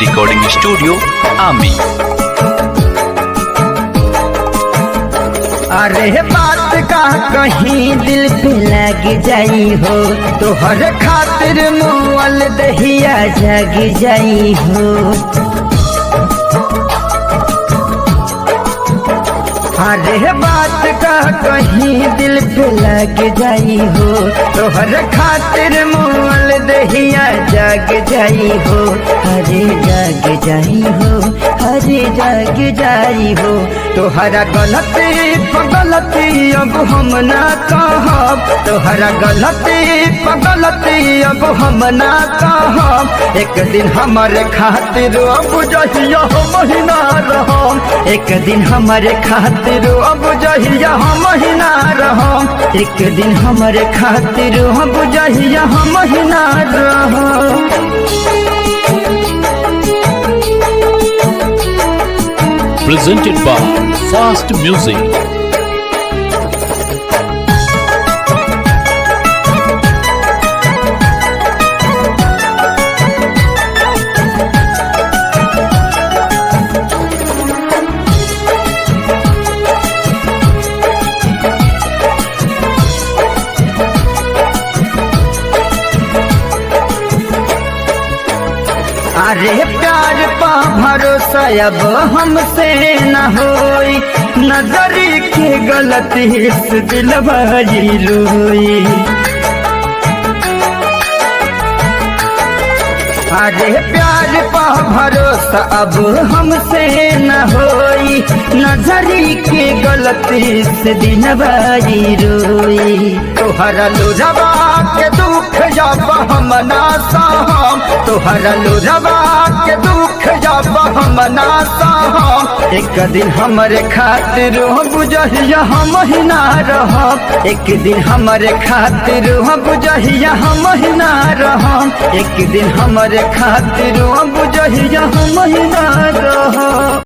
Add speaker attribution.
Speaker 1: Recording studio आमी।
Speaker 2: अरे बात का कहीं दिल पे लग जाई हो, तोहर खातिर मुअल दहिया जग जाई हो। अरे बात का कहीं दिल पे लग जाई हो, तोहर खातिर मुअल दहिया जग जाई हो। अरे जग जाई हो, अरे जग जाई हो। तोहरा गलती पगलती अब हम ना कहब, तोहरा गलती पगलती अब हम ना कहब। एक दिन हमारे खातिर अब जहिया हम ही ना रहब, एक दिन हमारे खातिर अब जहिया हम ही ना रहब, एक दिन हमारे खातिर अब जहिया हम ही ना रहब।
Speaker 1: Presented by Fast Music।
Speaker 2: अरे प्यार पा भरोसा अब हमसे न होई, नजरी के गलती से दिल भरी रोई। अरे प्यार पा भरोसा अब हमसे न होई, नजरी के गलती से दिन भरी रोई। तोहरा लुरवा के दुख जब हम ना सहम, तोहरा लुरवा के दुख जब हम ना सहम। एक दिन हमारे खातिर बुझहिया हम ही ना रहब, एक दिन हमारे खातिर बुझहिया हम ही ना रहब, एक दिन हमारे खातिर बुझहिया हम ही ना रहब।